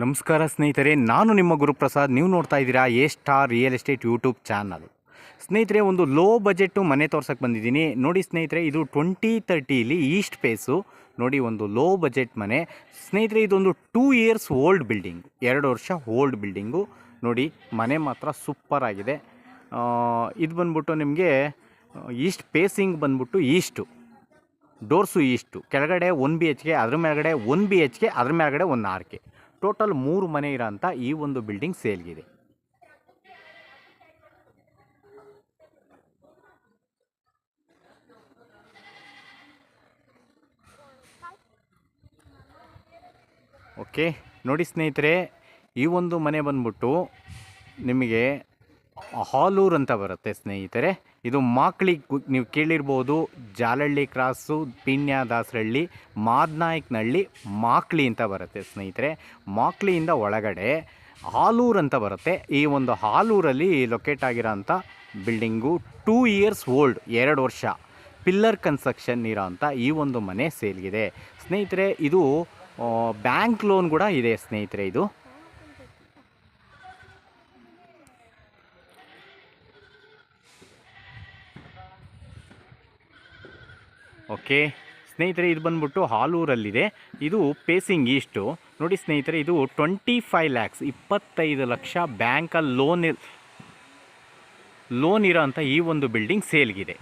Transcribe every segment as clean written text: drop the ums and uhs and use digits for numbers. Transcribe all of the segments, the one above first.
ನಮಸ್ಕಾರ ಸ್ನೇಹಿತರೆ, ನಾನು ನಿಮ್ಮ ಗುರುಪ್ರಸಾದ್. ನೀವು ನೋಡ್ತಾ ಇದ್ದೀರಾ A star real estate YouTube channel. ಸ್ನೇಹಿತರೆ, ಒಂದು ಲೋ ಬಜೆಟ್ಟು ಮನೆ ತೋರ್ಸಕ್ಕೆ ಬಂದಿದ್ದೀನಿ. ನೋಡಿ ಸ್ನೇಹಿತರೆ, ಇದು 2030 ಈಸ್ಟ್ ಫೇಸು. ನೋಡಿ, ಒಂದು ಲೋ ಬಜೆಟ್ ಮನೆ. ಸ್ನೇಹಿತರೆ, ಇದೊಂದು 2 ಇಯರ್ಸ್ ಓಲ್ಡ್ ಬಿಲ್ಡಿಂಗ್, 2 ವರ್ಷ ಓಲ್ಡ್ ಬಿಲ್ಡಿಂಗು. ನೋಡಿ, ಮನೆ ಮಾತ್ರ ಸೂಪರ್ ಆಗಿದೆ. ಇದು ಬಂದ್ಬಿಟ್ಟು ನಿಮಗೆ ಈಸ್ಟ್ ಫೇಸಿಂಗ್ ಬಂದ್ಬಿಟ್ಟು ಈಸ್ಟು, ಡೋರ್ಸು ಈಸ್ಟು. ಕೆಳಗಡೆ 1 BHK, ಅದ್ರ ಮೇಲ್ಗಡೆ 1 BHK, ಅದ್ರ ಮೇಲ್ಗಡೆ 1 RK. ಟೋಟಲ್ 3 ಮನೆ ಇರೋಂಥ ಈ ಒಂದು ಬಿಲ್ಡಿಂಗ್ ಸೇಲ್ಗಿದೆ. ಓಕೆ, ನೋಡಿ ಸ್ನೇಹಿತರೆ, ಈ ಒಂದು ಮನೆ ಬಂದ್ಬಿಟ್ಟು ನಿಮಗೆ ಹಾಲೂರು ಅಂತ ಬರುತ್ತೆ ಸ್ನೇಹಿತರೆ. ಇದು ಮಾಕ್ಳಿ, ನೀವು ಕೇಳಿರ್ಬೋದು, ಜಾಲಹಳ್ಳಿ ಕ್ರಾಸು, ಪಿಣ್ಯದಾಸರಹಳ್ಳಿ, ಮಾದನಾಯಕನಹಳ್ಳಿ, ಮಾಕ್ಳಿ ಅಂತ ಬರುತ್ತೆ ಸ್ನೇಹಿತರೆ. ಮಾಕ್ಳಿಯಿಂದ ಒಳಗಡೆ ಹಾಲೂರು ಅಂತ ಬರುತ್ತೆ. ಈ ಒಂದು ಹಾಲೂರಲ್ಲಿ ಲೊಕೇಟ್ ಆಗಿರೋಂಥ ಬಿಲ್ಡಿಂಗು 2 ಇಯರ್ಸ್ ಓಲ್ಡ್, 2 ವರ್ಷ ಪಿಲ್ಲರ್ ಕನ್ಸ್ಟ್ರಕ್ಷನ್ ಇರೋಂಥ ಈ ಒಂದು ಮನೆ ಸೇಲ್ಗಿದೆ ಸ್ನೇಹಿತರೆ. ಇದು ಬ್ಯಾಂಕ್ ಲೋನ್ ಕೂಡ ಇದೆ ಸ್ನೇಹಿತರೆ. ಇದು ಓಕೆ ಸ್ನೇಹಿತರೆ, ಇದು ಬಂದ್ಬಿಟ್ಟು ಹಾಲೂರಲ್ಲಿದೆ. ಇದು ಫೇಸಿಂಗ್ ಈಸ್ಟು. ನೋಡಿ ಸ್ನೇಹಿತರೆ, ಇದು 25 lakhs, 25 ಲಕ್ಷ ಬ್ಯಾಂಕಲ್ಲಿ ಲೋನ್ ಇರೋ ಅಂಥ ಈ ಒಂದು ಬಿಲ್ಡಿಂಗ್ ಸೇಲ್ಗಿದೆ.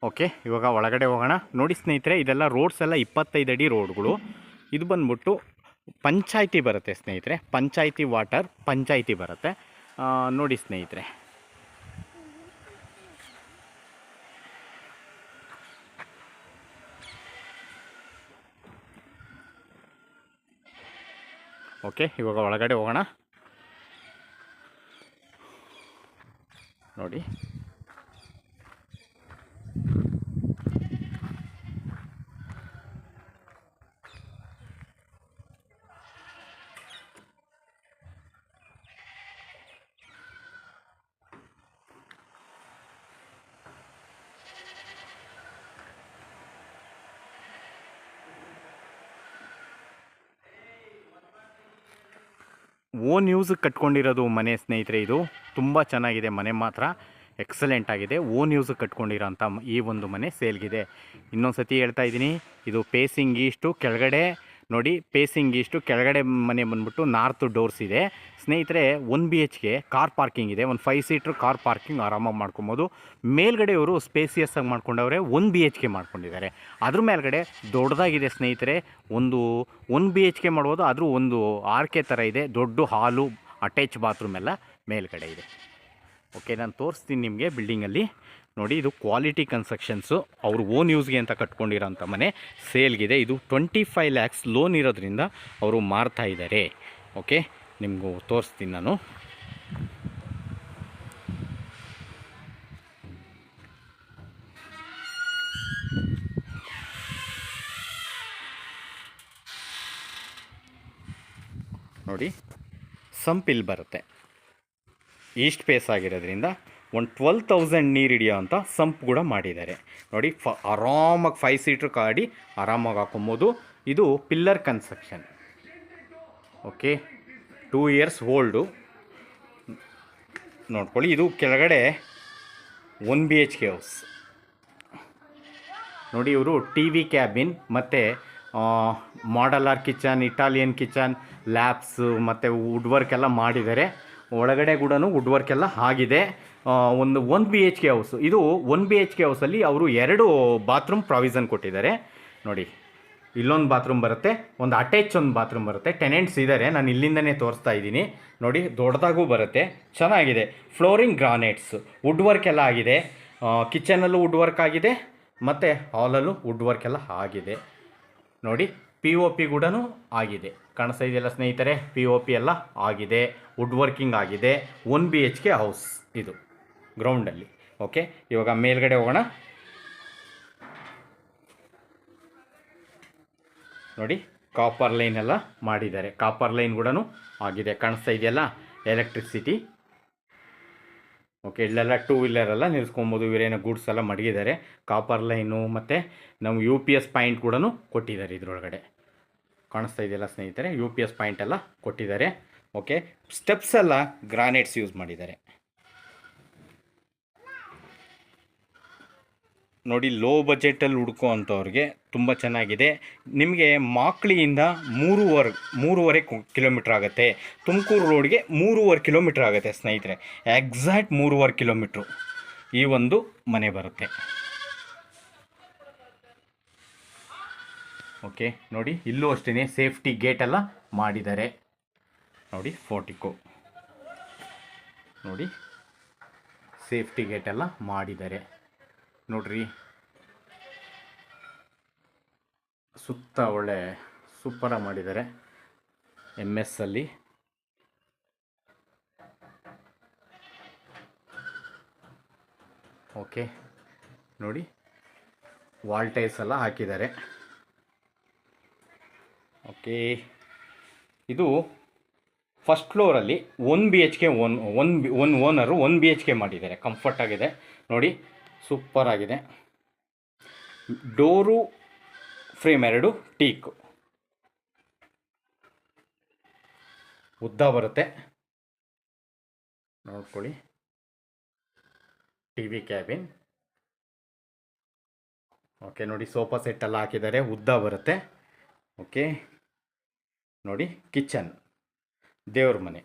ಓಕೆ, ಇವಾಗ ಒಳಗಡೆ ಹೋಗೋಣ. ನೋಡಿ ಸ್ನೇಹಿತರೆ, ಇದೆಲ್ಲ ರೋಡ್ಸ್ ಎಲ್ಲ 25 ಅಡಿ ರೋಡ್ಗಳು. ಇದು ಬಂದ್ಬಿಟ್ಟು ಪಂಚಾಯಿತಿ ಬರುತ್ತೆ ಸ್ನೇಹಿತರೆ. ಪಂಚಾಯಿತಿ ವಾಟರ್, ಪಂಚಾಯಿತಿ ಬರುತ್ತೆ. ನೋಡಿ ಸ್ನೇಹಿತರೆ, ಓಕೆ, ಇವಾಗ ಒಳಗಡೆ ಹೋಗೋಣ. ನೋಡಿ, ಓನ್ ಯೂಸಿಗೆ ಕಟ್ಕೊಂಡಿರೋದು ಮನೆ ಸ್ನೇಹಿತರೆ. ಇದು ತುಂಬ ಚೆನ್ನಾಗಿದೆ ಮನೆ, ಮಾತ್ರ ಎಕ್ಸಲೆಂಟ್ ಆಗಿದೆ. ಓನ್ ಯೂಸಿಗೆ ಕಟ್ಕೊಂಡಿರೋಂಥ ಈ ಒಂದು ಮನೆ ಸೇಲ್ಗಿದೆ. ಇನ್ನೊಂದು ಸತಿ ಹೇಳ್ತಾ ಇದ್ದೀನಿ, ಇದು ಫೇಸಿಂಗ್ ಈಸ್ಟು. ಕೆಳಗಡೆ ನೋಡಿ, ಫೇಸಿಂಗ್ ಈಸ್ಟು, ಕೆಳಗಡೆ ಮನೆ ಬಂದ್ಬಿಟ್ಟು ನಾರ್ತ್ ಡೋರ್ಸ್ ಇದೆ ಸ್ನೇಹಿತರೆ. 1 BHK ಕಾರ್ ಪಾರ್ಕಿಂಗ್ ಇದೆ. ಒಂದು 5 ಸೀಟ್ರ್ ಕಾರ್ ಪಾರ್ಕಿಂಗ್ ಆರಾಮಾಗಿ ಮಾಡ್ಕೊಬೋದು. ಮೇಲ್ಗಡೆ ಇವರು ಸ್ಪೇಸಿಯಸ್ ಆಗಿ ಮಾಡ್ಕೊಂಡವ್ರೆ, 1 BHK ಮಾಡ್ಕೊಂಡಿದ್ದಾರೆ. ಅದ್ರ ಮೇಲ್ಗಡೆ ದೊಡ್ಡದಾಗಿದೆ ಸ್ನೇಹಿತರೆ. ಒಂದು 1 BHK ಮಾಡ್ಬೋದು. ಆದರೂ ಒಂದು RK ಥರ ಇದೆ. ದೊಡ್ಡ ಹಾಲು, ಅಟ್ಯಾಚ್ ಬಾತ್ರೂಮ್ ಎಲ್ಲ ಮೇಲ್ಗಡೆ ಇದೆ. ಓಕೆ, ನಾನು ತೋರಿಸ್ತೀನಿ ನಿಮಗೆ ಬಿಲ್ಡಿಂಗಲ್ಲಿ. ನೋಡಿ, ಇದು ಕ್ವಾಲಿಟಿ ಕನ್ಸ್ಟ್ರಕ್ಷನ್ಸು. ಅವರು ಓನ್ ಯೂಸ್ಗೆ ಅಂತ ಕಟ್ಕೊಂಡಿರೋಂಥ ಮನೆ ಸೇಲ್ಗಿದೆ. ಇದು 25 lakhs ಲೋನ್ ಇರೋದ್ರಿಂದ ಅವರು ಮಾರ್ತಾ ಇದ್ದಾರೆ. ಓಕೆ, ನಿಮಗೂ ತೋರಿಸ್ತೀನಿ ನಾನು. ನೋಡಿ, ಸಂಪಿಲ್ ಬರುತ್ತೆ. ಈಸ್ಟ್ ಫೇಸ್ ಆಗಿರೋದ್ರಿಂದ ಒಂದು 12,000 ನೀರು ಹಿಡಿಯೋ ಅಂಥ ಸಂಪ್ ಕೂಡ ಮಾಡಿದ್ದಾರೆ. ನೋಡಿ, ಆರಾಮಾಗಿ 5 ಸೀಟ್ರ್ ಗಾಡಿ ಆರಾಮಾಗಿ ಹಾಕೊಬೋದು. ಇದು pillar construction. Okay, 2 years old ನೋಡ್ಕೊಳ್ಳಿ. ಇದು ಕೆಳಗಡೆ 1 BHK ಹೌಸ್. ನೋಡಿ, ಇವರು TV ಕ್ಯಾಬಿನ್ ಮತ್ತು modular kitchen, Italian kitchen, labs ಮತ್ತು ವುಡ್ ವರ್ಕ್ ಎಲ್ಲ ಮಾಡಿದ್ದಾರೆ. ಒಳಗಡೆ ಕೂಡ ವುಡ್ ವರ್ಕ್ ಎಲ್ಲ ಆಗಿದೆ. ಒಂದು 1 BHK ಹೌಸು. ಇದು 1 BHK ಹೌಸಲ್ಲಿ ಅವರು 2 ಬಾತ್ರೂಮ್ ಪ್ರಾವಿಷನ್ ಕೊಟ್ಟಿದ್ದಾರೆ. ನೋಡಿ, ಇಲ್ಲೊಂದು ಬಾತ್ರೂಮ್ ಬರುತ್ತೆ, ಒಂದು ಅಟ್ಯಾಚ್ ಒಂದು ಬಾತ್ರೂಮ್ ಬರುತ್ತೆ. ಟೆನೆಂಟ್ಸ್ ಇದ್ದಾರೆ, ನಾನು ಇಲ್ಲಿಂದನೇ ತೋರಿಸ್ತಾ ಇದ್ದೀನಿ. ನೋಡಿ, ದೊಡ್ಡದಾಗೂ ಬರುತ್ತೆ, ಚೆನ್ನಾಗಿದೆ. ಫ್ಲೋರಿಂಗ್ ಗ್ರಾನೈಟ್ಸ್, ವುಡ್ ವರ್ಕ್ ಎಲ್ಲ ಆಗಿದೆ. ಕಿಚನಲ್ಲೂ ವುಡ್ ವರ್ಕ್ ಆಗಿದೆ ಮತ್ತು ಹಾಲಲ್ಲೂ ವುಡ್ ವರ್ಕ್ ಎಲ್ಲ ಆಗಿದೆ. ನೋಡಿ, POP ಕೂಡ ಆಗಿದೆ. ಕಾಣಿಸ್ತಾ ಇದೆಯಲ್ಲ ಸ್ನೇಹಿತರೆ, POP ಎಲ್ಲ ಆಗಿದೆ, ವುಡ್ ವರ್ಕಿಂಗ್ ಆಗಿದೆ. 1 BHK ಹೌಸ್ ಇದು ಗ್ರೌಂಡಲ್ಲಿ. ಓಕೆ, ಇವಾಗ ಮೇಲ್ಗಡೆ ಹೋಗೋಣ. ನೋಡಿ, ಕಾಪರ್ ಲೈನ್ ಎಲ್ಲ ಮಾಡಿದ್ದಾರೆ. ಕಾಪರ್ ಲೈನ್ ಕೂಡ ಆಗಿದೆ, ಕಾಣಿಸ್ತಾ ಇದೆಯಲ್ಲ ಎಲೆಕ್ಟ್ರಿಸಿಟಿ. ಓಕೆ, ಇಲ್ಲೆಲ್ಲ ಟೂ ವೀಲರೆಲ್ಲ ನಿಲ್ಸ್ಕೊಬೋದು. ಇವರೇನೋ ಗೂಡ್ಸ್ ಎಲ್ಲ ಮಡಗಿದ್ದಾರೆ. ಕಾಪರ್ ಲೈನು ಮತ್ತು ನಾವು UPS ಪಾಯಿಂಟ್ ಕೂಡ ಕೊಟ್ಟಿದ್ದಾರೆ ಇದರೊಳಗಡೆ. ಕಾಣಿಸ್ತಾ ಇದೆಯಲ್ಲ ಸ್ನೇಹಿತರೆ, UPS ಪಾಯಿಂಟ್ ಎಲ್ಲ ಕೊಟ್ಟಿದ್ದಾರೆ. ಓಕೆ, ಸ್ಟೆಪ್ಸ್ ಎಲ್ಲ ಗ್ರಾನೈಟ್ಸ್ ಯೂಸ್ ಮಾಡಿದ್ದಾರೆ ನೋಡಿ. ಲೋ ಬಜೆಟಲ್ಲಿ ಹುಡ್ಕೋ ಅಂಥವ್ರಿಗೆ ತುಂಬ ಚೆನ್ನಾಗಿದೆ. ನಿಮಗೆ ಮಾಕ್ಳಿಯಿಂದ 3.5 ಕಿಲೋಮೀಟ್ರ್ ಆಗುತ್ತೆ. ತುಮಕೂರು ರೋಡ್ಗೆ 3.5 ಕಿಲೋಮೀಟ್ರ್ ಆಗುತ್ತೆ ಸ್ನೇಹಿತರೆ. ಎಕ್ಸಾಕ್ಟ್ 3.5 ಕಿಲೋಮೀಟ್ರು ಈ ಒಂದು ಮನೆ ಬರುತ್ತೆ. ಓಕೆ ನೋಡಿ, ಇಲ್ಲೂ ಅಷ್ಟೇ ಸೇಫ್ಟಿ ಗೇಟ್ ಎಲ್ಲ ಮಾಡಿದ್ದಾರೆ ನೋಡಿ. ಫೋರ್ಟಿಕೋ ನೋಡಿ, ಸೇಫ್ಟಿ ಗೇಟ್ ಎಲ್ಲ ಮಾಡಿದ್ದಾರೆ ನೋಡ್ರಿ. ಸುತ್ತ ಒಳ್ಳೆ ಸೂಪರಾಗಿ ಮಾಡಿದ್ದಾರೆ MS ಅಲ್ಲಿ. ಓಕೆ ನೋಡಿ, ವಾಲ್ ಟೈಲ್ಸ್ ಎಲ್ಲ ಹಾಕಿದ್ದಾರೆ. ಓಕೆ, ಇದು ಫಸ್ಟ್ ಫ್ಲೋರಲ್ಲಿ 1 BHK ಒನ್ ಓನರು 1 BHK ಮಾಡಿದ್ದಾರೆ. ಕಂಫರ್ಟ್ ಆಗಿದೆ ನೋಡಿ, ಸೂಪರ್ ಆಗಿದೆ. ಡೋರು ಫ್ರೇಮ್ 2 ಟೀಕು ಉದ್ದ ಬರುತ್ತೆ ನೋಡ್ಕೊಳ್ಳಿ. TV cabin. ಓಕೆ ನೋಡಿ, ಸೋಫಾ ಸೆಟ್ ಎಲ್ಲ ಹಾಕಿದ್ದಾರೆ, ಉದ್ದ ಬರುತ್ತೆ. ಓಕೆ ನೋಡಿ, ಕಿಚನ್, ದೇವ್ರ ಮನೆ.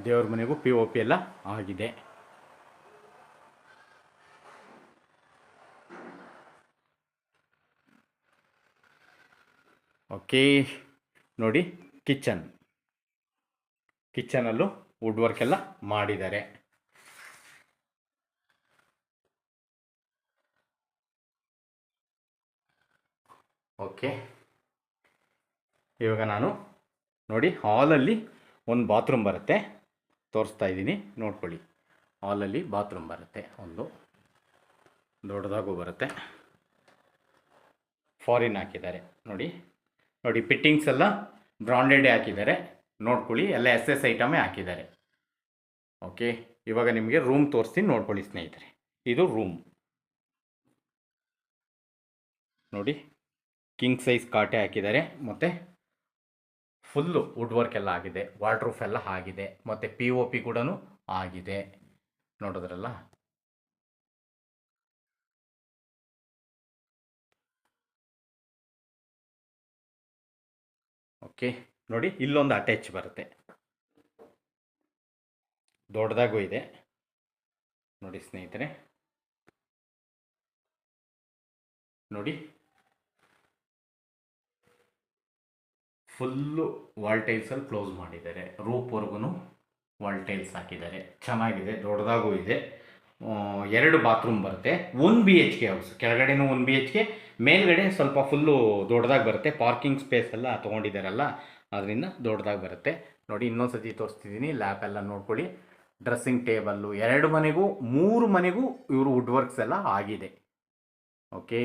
ದೇವ್ರ ಮನೆಗೂ POP ಎಲ್ಲ ಆಗಿದೆ. ಓಕೆ ನೋಡಿ, ಕಿಚನಲ್ಲೂ ವುಡ್ ವರ್ಕ್ ಎಲ್ಲ ಮಾಡಿದ್ದಾರೆ. ಓಕೆ, ಇವಾಗ ನಾನು ನೋಡಿ ಹಾಲಲ್ಲಿ ಒಂದು ಬಾತ್ರೂಮ್ ಬರುತ್ತೆ, ತೋರಿಸ್ತಾ ಇದ್ದೀನಿ ನೋಡ್ಕೊಳ್ಳಿ. ಹಾಲಲ್ಲಿ ಬಾತ್ರೂಮ್ ಬರುತ್ತೆ, ಒಂದು ದೊಡ್ಡದಾಗೂ ಬರುತ್ತೆ. ಫಾರಿನ್ ಹಾಕಿದ್ದಾರೆ ನೋಡಿ. ಫಿಟ್ಟಿಂಗ್ಸ್ ಎಲ್ಲ ಬ್ರಾಂಡೆಡೇ ಹಾಕಿದ್ದಾರೆ ನೋಡ್ಕೊಳ್ಳಿ. ಎಲ್ಲ SS ಐಟಮೇ ಹಾಕಿದ್ದಾರೆ. ಓಕೆ, ಇವಾಗ ನಿಮಗೆ ರೂಮ್ ತೋರಿಸ್ತೀನಿ ನೋಡ್ಕೊಳ್ಳಿ ಸ್ನೇಹಿತರೆ. ಇದು ರೂಮ್ ನೋಡಿ, ಕಿಂಗ್ ಸೈಜ್ ಕಾಟೆ ಹಾಕಿದ್ದಾರೆ. ಮತ್ತು ಫುಲ್ಲು ವುಡ್ ವರ್ಕ್ ಎಲ್ಲ ಆಗಿದೆ, ವಾರ್ಡ್ರೂಫ್ ಎಲ್ಲ ಆಗಿದೆ, ಮತ್ತು POP ಕೂಡ ಆಗಿದೆ ನೋಡಿದ್ರಲ್ಲ. ಓಕೆ ನೋಡಿ, ಇಲ್ಲೊಂದು ಅಟ್ಯಾಚ್ ಬರುತ್ತೆ, ದೊಡ್ಡದಾಗೂ ಇದೆ ನೋಡಿ ಸ್ನೇಹಿತರೆ. ನೋಡಿ, ಫುಲ್ಲು ವಾಲ್ ಟೈಲ್ಸಲ್ಲಿ ಕ್ಲೋಸ್ ಮಾಡಿದ್ದಾರೆ. ರೂಪ್ವರೆಗೂ ವಾಲ್ ಟೈಲ್ಸ್ ಹಾಕಿದ್ದಾರೆ, ಚೆನ್ನಾಗಿದೆ, ದೊಡ್ಡದಾಗೂ ಇದೆ. 2 ಬಾತ್ರೂಮ್ ಬರುತ್ತೆ. 1 BHK ಹೌಸ್, ಕೆಳಗಡೆನೂ 1 BHK, ಮೇಲ್ಗಡೆ ಸ್ವಲ್ಪ ಫುಲ್ಲು ದೊಡ್ಡದಾಗಿ ಬರುತ್ತೆ. ಪಾರ್ಕಿಂಗ್ ಸ್ಪೇಸ್ ಎಲ್ಲ ತೊಗೊಂಡಿದ್ದಾರಲ್ಲ, ಅದರಿಂದ ದೊಡ್ಡದಾಗಿ ಬರುತ್ತೆ ನೋಡಿ. ಇನ್ನೊಂದು ಸತಿ ತೋರಿಸ್ತಿದ್ದೀನಿ, ಲ್ಯಾಪ್ ಎಲ್ಲ ನೋಡ್ಕೊಳ್ಳಿ. ಡ್ರೆಸ್ಸಿಂಗ್ ಟೇಬಲ್ಲು 2 ಮನೆಗೂ 3 ಮನೆಗೂ ಇವರು ವುಡ್ ವರ್ಕ್ಸ್ ಎಲ್ಲ ಆಗಿದೆ. ಓಕೆ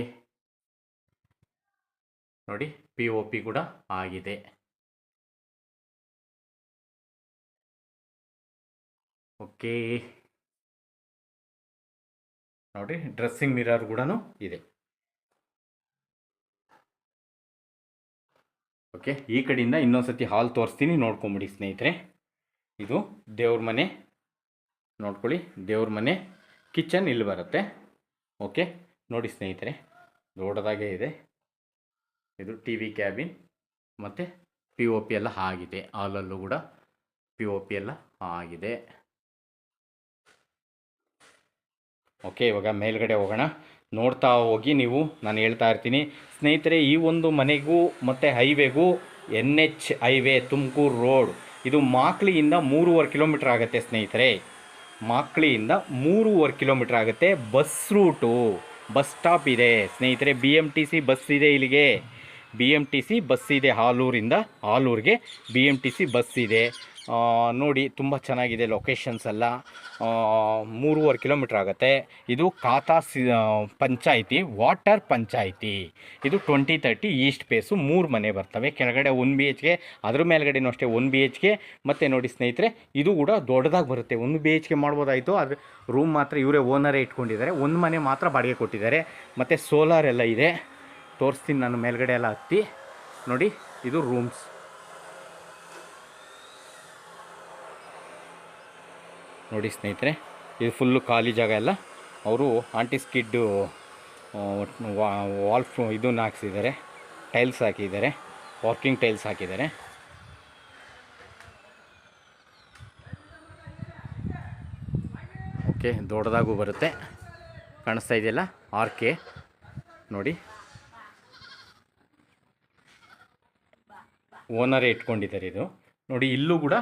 ನೋಡಿ, POP ಕೂಡ ಆಗಿದೆ. ಓಕೆ ನೋಡಿ, ಡ್ರೆಸ್ಸಿಂಗ್ ಮಿರರ್ ಕೂಡ ಇದೆ. ಓಕೆ, ಈ ಕಡೆಯಿಂದ ಇನ್ನೊಂದ್ಸತಿ ಹಾಲ್ ತೋರಿಸ್ತೀನಿ ನೋಡ್ಕೊಂಬಿಡಿ ಸ್ನೇಹಿತರೆ. ಇದು ದೇವ್ರ ಮನೆ ನೋಡ್ಕೊಳ್ಳಿ, ದೇವ್ರ ಮನೆ. ಕಿಚನ್ ಇಲ್ಲಿ ಬರುತ್ತೆ. ಓಕೆ ನೋಡಿ ಸ್ನೇಹಿತರೆ, ದೊಡ್ಡದಾಗೇ ಇದೆ. ಇದು TV ಕ್ಯಾಬಿನ್ ಮತ್ತು POP ಎಲ್ಲ ಆಗಿದೆ. ಹಾಲಲ್ಲೂ ಕೂಡ POP ಎಲ್ಲ ಆಗಿದೆ. ಓಕೆ, ಇವಾಗ ಮೇಲ್ಗಡೆ ಹೋಗೋಣ, ನೋಡ್ತಾ ಹೋಗಿ ನೀವು. ನಾನು ಹೇಳ್ತಾ ಇರ್ತೀನಿ ಸ್ನೇಹಿತರೆ, ಈ ಒಂದು ಮನೆಗೂ ಮತ್ತು ಹೈವೇಗೂ NH ಹೈವೇ ತುಮಕೂರು ರೋಡ್, ಇದು ಮಾಕ್ಳಿಯಿಂದ 3.5 ಕಿಲೋಮೀಟ್ರ್ ಆಗುತ್ತೆ ಸ್ನೇಹಿತರೆ. ಮಾಕ್ಳಿಯಿಂದ 3.5 ಕಿಲೋಮೀಟ್ರ್ ಆಗುತ್ತೆ. ಬಸ್ ರೂಟು, ಬಸ್ ಸ್ಟಾಪ್ ಇದೆ ಸ್ನೇಹಿತರೆ. BMTC ಬಸ್ ಇದೆ ಇಲ್ಲಿಗೆ. BMTC ಬಸ್ ಇದೆ, ಆಲೂರಿಂದ ಆಲೂರಿಗೆ BMTC ಬಸ್ ಇದೆ. ನೋಡಿ ತುಂಬ ಚೆನ್ನಾಗಿದೆ ಲೊಕೇಶನ್ಸ್ ಎಲ್ಲ. 3.5 ಕಿಲೋಮೀಟ್ರ್ ಆಗುತ್ತೆ. ಇದು ಖಾತಾ ಪಂಚಾಯಿತಿ, ವಾಟರ್ ಪಂಚಾಯಿತಿ. ಇದು 2030 ಈಸ್ಟ್ ಫೇಸು. 3 ಮನೆ ಬರ್ತವೆ. ಕೆಳಗಡೆ 1 BHK, ಅದ್ರ ಮೇಲ್ಗಡೆನೂ ಅಷ್ಟೇ 1 BHK. ಮತ್ತು ನೋಡಿ ಸ್ನೇಹಿತರೆ, ಇದು ಕೂಡ ದೊಡ್ಡದಾಗಿ ಬರುತ್ತೆ. 1 BHK ಮಾಡ್ಬೋದಾಯಿತು. ಆದರೆ ರೂಮ್ ಮಾತ್ರ ಇವರೇ ಓನರೇ ಇಟ್ಕೊಂಡಿದ್ದಾರೆ. 1 ಮನೆ ಮಾತ್ರ ಬಾಡಿಗೆ ಕೊಟ್ಟಿದ್ದಾರೆ. ಮತ್ತು ಸೋಲಾರ್ ಎಲ್ಲ ಇದೆ. ತೋರಿಸ್ತೀನಿ ನಾನು ಮೇಲ್ಗಡೆ ಎಲ್ಲ ಹತ್ತಿ. ನೋಡಿ, ಇದು ರೂಮ್ಸ್. ನೋಡಿ ಸ್ನೇಹಿತರೆ, ಇದು ಫುಲ್ಲು ಖಾಲಿ ಜಾಗ ಎಲ್ಲ. ಅವರು ಆಂಟಿ ಸ್ಕಿಡ್ ವಾಲ್ ಇದನ್ನು ಹಾಕ್ಸಿದ್ದಾರೆ, ಟೈಲ್ಸ್ ಹಾಕಿದ್ದಾರೆ, ವಾಕಿಂಗ್ ಟೈಲ್ಸ್ ಹಾಕಿದ್ದಾರೆ. ಓಕೆ, ದೊಡ್ಡದಾಗೂ ಬರುತ್ತೆ. ಕಾಣಿಸ್ತಾ ಇದೆಯಲ್ಲ, ಆರ್ಕೆ ನೋಡಿ, ಓನರೇ ಇಟ್ಕೊಂಡಿದ್ದಾರೆ ಇದು. ನೋಡಿ, ಇಲ್ಲೂ ಕೂಡ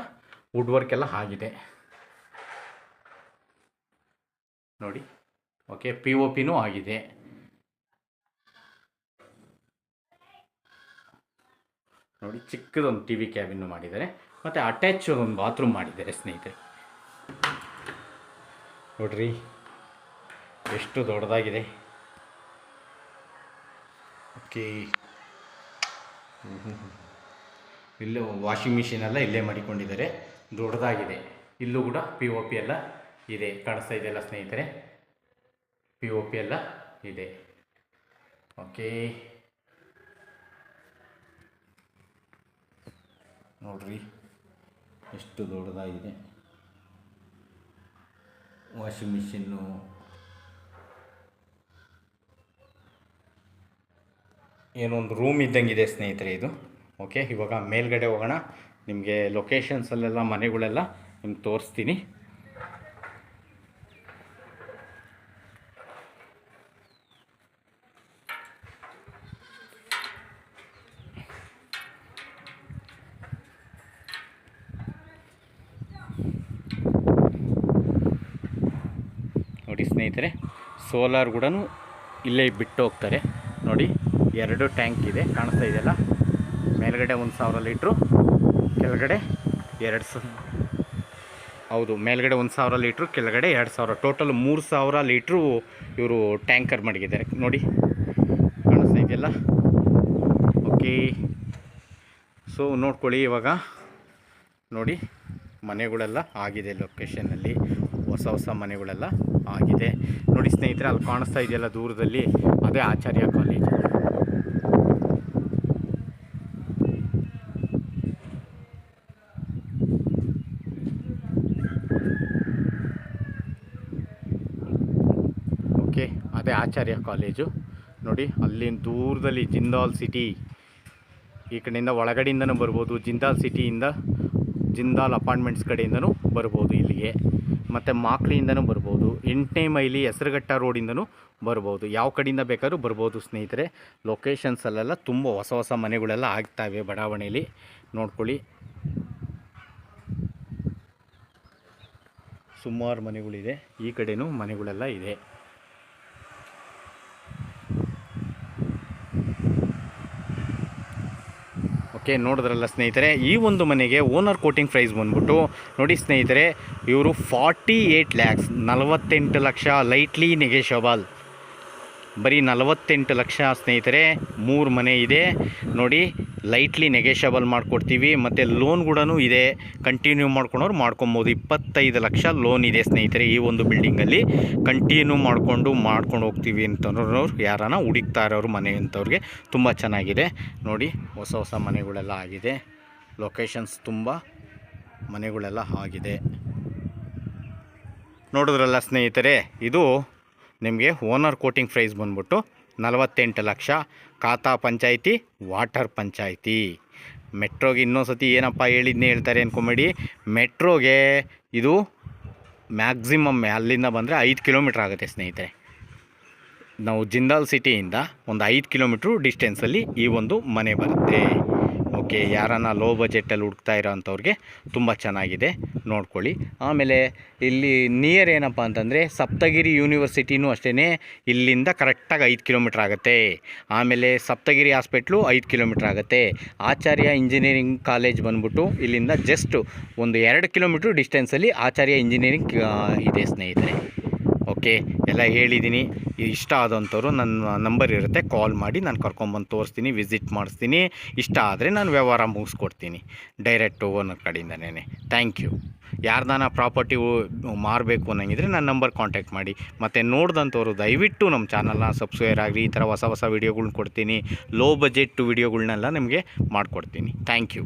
ವುಡ್ ವರ್ಕ್ ಎಲ್ಲ ಆಗಿದೆ ನೋಡಿ. ಓಕೆ, POPನೂ ಆಗಿದೆ. ನೋಡಿ, ಚಿಕ್ಕದೊಂದು TV ಕ್ಯಾಬಿನ್ನು ಮಾಡಿದ್ದಾರೆ. ಮತ್ತು ಅಟ್ಯಾಚ್ ಒಂದು ಬಾತ್ರೂಮ್ ಮಾಡಿದ್ದಾರೆ ಸ್ನೇಹಿತರೆ. ನೋಡ್ರಿ ಎಷ್ಟು ದೊಡ್ಡದಾಗಿದೆ. ಓಕೆ, ಇಲ್ಲೇ ವಾಷಿಂಗ್ ಮಿಷಿನ್ ಎಲ್ಲ ಇಲ್ಲೇ ಮಾಡಿಕೊಂಡಿದ್ದಾರೆ. ದೊಡ್ಡದಾಗಿದೆ. ಇಲ್ಲೂ ಕೂಡ POP ಎಲ್ಲ ಇದೆ. ಕಾಣಿಸ್ತಾ ಇದೆಯಲ್ಲ ಸ್ನೇಹಿತರೆ, POP ಎಲ್ಲ ಇದೆ. ಓಕೆ, ನೋಡ್ರಿ ಎಷ್ಟು ದೊಡ್ಡದಾಗಿದೆ. ವಾಷಿಂಗ್ ಮಿಷಿನ್ನು, ಏನೋ ಒಂದು ರೂಮ್ ಇದ್ದಂಗಿದೆ ಸ್ನೇಹಿತರೆ ಇದು. ಓಕೆ, ಇವಾಗ ಮೇಲ್ಗಡೆ ಹೋಗೋಣ. ನಿಮಗೆ ಲೊಕೇಶನ್ಸಲ್ಲೆಲ್ಲ ಮನೆಗಳೆಲ್ಲ ನಿಮ್ಗೆ ತೋರಿಸ್ತೀನಿ. ನೋಡಿ ಸ್ನೇಹಿತರೆ, ಸೋಲಾರ್ ಕೂಡ ಇಲ್ಲೇ ಬಿಟ್ಟು ಹೋಗ್ತಾರೆ. ನೋಡಿ, 2 ಟ್ಯಾಂಕ್ ಇದೆ. ಕಾಣಿಸ್ತಾ ಇದೆಯಲ್ಲ, ಮೇಲ್ಗಡೆ 1000 ಲೀಟ್ರು, ಕೆಳಗಡೆ 2000. ಹೌದು, ಮೇಲ್ಗಡೆ 1000 ಲೀಟ್ರು, ಕೆಳಗಡೆ 2000. ಟೋಟಲ್ 3000 ಲೀಟ್ರು ಇವರು ಟ್ಯಾಂಕರ್ ಮಡಗಿದ್ದಾರೆ. ನೋಡಿ, ಕಾಣಿಸ್ತಾ ಇದೆಯಲ್ಲ. ಓಕೆ, ಸೊ ನೋಡ್ಕೊಳ್ಳಿ. ಇವಾಗ ನೋಡಿ, ಮನೆಗಳೆಲ್ಲ ಆಗಿದೆ ಲೊಕೇಶನ್ನಲ್ಲಿ. ಹೊಸ ಮನೆಗಳೆಲ್ಲ ಆಗಿದೆ. ನೋಡಿ ಸ್ನೇಹಿತರೆ, ಅಲ್ಲಿ ಕಾಣಿಸ್ತಾ ಇದೆಯಲ್ಲ ದೂರದಲ್ಲಿ, ಅದೇ ಆಚಾರ್ಯ ಕಾಲೇಜ್. ಓಕೆ, ಅದೇ ಆಚಾರ್ಯ ಕಾಲೇಜು. ನೋಡಿ, ಅಲ್ಲಿ ದೂರದಲ್ಲಿ ಜಿಂದಾಲ್ ಸಿಟಿ. ಈ ಕಡೆಯಿಂದ ಒಳಗಡೆಯಿಂದನೂ ಬರ್ಬೋದು. ಜಿಂದಾಲ್ ಸಿಟಿಯಿಂದ, ಜಿಂದಾಲ್ ಅಪಾರ್ಟ್ಮೆಂಟ್ಸ್ ಕಡೆಯಿಂದನೂ ಬರ್ಬೋದು ಇಲ್ಲಿಗೆ. ಮತ್ತು ಮಾಕ್ಲಿಯಿಂದನೂ ಬರ್ಬೋದು. 8ನೇ ಮೈಲಿ ಹೆಸರುಘಟ್ಟ ರೋಡಿಂದನೂ ಬರ್ಬೋದು. ಯಾವ ಕಡೆಯಿಂದ ಬೇಕಾದ್ರೂ ಬರ್ಬೋದು ಸ್ನೇಹಿತರೆ. ಲೊಕೇಶನ್ಸಲ್ಲೆಲ್ಲ ತುಂಬ ಹೊಸ ಮನೆಗಳೆಲ್ಲ ಆಗ್ತಾವೆ ಬಡಾವಣೆಯಲ್ಲಿ. ನೋಡ್ಕೊಳ್ಳಿ, ಸುಮಾರು ಮನೆಗಳಿದೆ. ಈ ಕಡೆನೂ ಮನೆಗಳೆಲ್ಲ ಇದೆ. ಓಕೆ, ನೋಡಿದ್ರಲ್ಲ ಸ್ನೇಹಿತರೆ, ಈ ಒಂದು ಮನೆಗೆ ಓನರ್ ಕೋಟಿಂಗ್ ಪ್ರೈಸ್ ಬಂದ್ಬಿಟ್ಟು ನೋಡಿ ಸ್ನೇಹಿತರೆ, ಇವರು 48 lakhs, 48 ಲಕ್ಷ, ಲೈಟ್ಲಿ ನೆಗೆಷಬಲ್. ಬರೀ 48 ಲಕ್ಷ ಸ್ನೇಹಿತರೆ. 3 ಮನೆ ಇದೆ ನೋಡಿ. ಲೈಟ್ಲಿ ನೆಗೆಷಬಲ್ ಮಾಡಿಕೊಡ್ತೀವಿ. ಮತ್ತು ಲೋನ್ ಕೂಡ ಇದೆ. ಕಂಟಿನ್ಯೂ ಮಾಡ್ಕೊಂಡವ್ರು ಮಾಡ್ಕೊಬೋದು. 25 ಲಕ್ಷ ಲೋನ್ ಇದೆ ಸ್ನೇಹಿತರೆ. ಈ ಒಂದು ಬಿಲ್ಡಿಂಗಲ್ಲಿ ಕಂಟಿನ್ಯೂ ಮಾಡ್ಕೊಂಡು ಹೋಗ್ತೀವಿ ಅಂತಂದ್ರವ್ರು, ಯಾರನ್ನ ಹುಡುಕ್ತಾ ಇರೋರು ಮನೆ ಅಂತವ್ರಿಗೆ ತುಂಬ ಚೆನ್ನಾಗಿದೆ. ನೋಡಿ, ಹೊಸ ಮನೆಗಳೆಲ್ಲ ಆಗಿದೆ. ಲೊಕೇಶನ್ಸ್ ತುಂಬ ಮನೆಗಳೆಲ್ಲ ಆಗಿದೆ. ನೋಡಿದ್ರಲ್ಲ ಸ್ನೇಹಿತರೆ, ಇದು ನಿಮಗೆ ಓನರ್ ಕೋಟಿಂಗ್ ಪ್ರೈಸ್ ಬಂದ್ಬಿಟ್ಟು 48 ಲಕ್ಷ. ಖಾತಾ ಪಂಚಾಯಿತಿ, ವಾಟರ್ ಪಂಚಾಯಿತಿ. ಮೆಟ್ರೋಗೆ ಇನ್ನೊಂದು ಸತಿ ಏನಪ್ಪ ಹೇಳಿದ್ನೇ ಹೇಳ್ತಾರೆ ಅಂದ್ಕೊಂಬೇಡಿ. ಮೆಟ್ರೋಗೆ ಇದು ಮ್ಯಾಕ್ಸಿಮಮ್ ಅಲ್ಲಿಂದ ಬಂದರೆ 5 ಕಿಲೋಮೀಟ್ರ್ ಆಗುತ್ತೆ ಸ್ನೇಹಿತರೆ. ನಾವು ಜಿಂದಾಲ್ ಸಿಟಿಯಿಂದ ಒಂದು 5 ಕಿಲೋಮೀಟ್ರು ಡಿಸ್ಟೆನ್ಸಲ್ಲಿ ಈ ಒಂದು ಮನೆ ಬರುತ್ತೆ. ಓಕೆ, ಯಾರನ್ನ ಲೋ ಬಜೆಟಲ್ಲಿ ಹುಡುಕ್ತಾ ಇರೋ ಅಂಥವ್ರಿಗೆ ತುಂಬ ಚೆನ್ನಾಗಿದೆ, ನೋಡ್ಕೊಳ್ಳಿ. ಆಮೇಲೆ ಇಲ್ಲಿ ನಿಯರ್ ಏನಪ್ಪ ಅಂತಂದರೆ ಸಪ್ತಗಿರಿ ಯೂನಿವರ್ಸಿಟಿನೂ ಅಷ್ಟೇ, ಇಲ್ಲಿಂದ ಕರೆಕ್ಟಾಗಿ 5 ಕಿಲೋಮೀಟ್ರ್ ಆಗುತ್ತೆ. ಆಮೇಲೆ ಸಪ್ತಗಿರಿ ಹಾಸ್ಪಿಟ್ಲು 5 ಕಿಲೋಮೀಟ್ರ್ ಆಗುತ್ತೆ. ಆಚಾರ್ಯ ಇಂಜಿನಿಯರಿಂಗ್ ಕಾಲೇಜ್ ಬಂದ್ಬಿಟ್ಟು ಇಲ್ಲಿಂದ ಜಸ್ಟ್ ಒಂದು 2 ಕಿಲೋಮೀಟ್ರ್ ಡಿಸ್ಟೆನ್ಸಲ್ಲಿ ಆಚಾರ್ಯ ಇಂಜಿನಿಯರಿಂಗ್ ಇದೆ ಸ್ನೇಹಿತರೆ. ಓಕೆ, ಎಲ್ಲ ಹೇಳಿದ್ದೀನಿ. ಇಷ್ಟ ಆದಂಥವ್ರು ನನ್ನ ನಂಬರ್ ಇರುತ್ತೆ, ಕಾಲ್ ಮಾಡಿ ನಾನು ಕರ್ಕೊಂಬಂದು ತೋರಿಸ್ತೀನಿ, ವಿಸಿಟ್ ಮಾಡಿಸ್ತೀನಿ. ಇಷ್ಟ ಆದರೆ ನಾನು ವ್ಯವಹಾರ ಮುಗಿಸ್ಕೊಡ್ತೀನಿ ಡೈರೆಕ್ಟ್ ಓನರ್ ಕಡೆಯಿಂದನೇ. Thank you. ಯಾರ್ದಾನ ಪ್ರಾಪರ್ಟಿ ಮಾರಬೇಕು ಅನ್ನಂಗಿದ್ರೆ ನನ್ನ ನಂಬರ್ ಕಾಂಟ್ಯಾಕ್ಟ್ ಮಾಡಿ. ಮತ್ತು ನೋಡಿದಂಥವ್ರು ದಯವಿಟ್ಟು ನಮ್ಮ ಚಾನಲ್ನ ಸಬ್ಸ್ಕ್ರೈಬ್ ಆಗಿರಿ. ಈ ಥರ ಹೊಸ ಹೊಸ ವೀಡಿಯೋಗಳ್ನ ಕೊಡ್ತೀನಿ, ಲೋ ಬಜೆಟ್ ವೀಡಿಯೋಗಳ್ನೆಲ್ಲ ನಿಮಗೆ ಮಾಡಿಕೊಡ್ತೀನಿ. Thank you.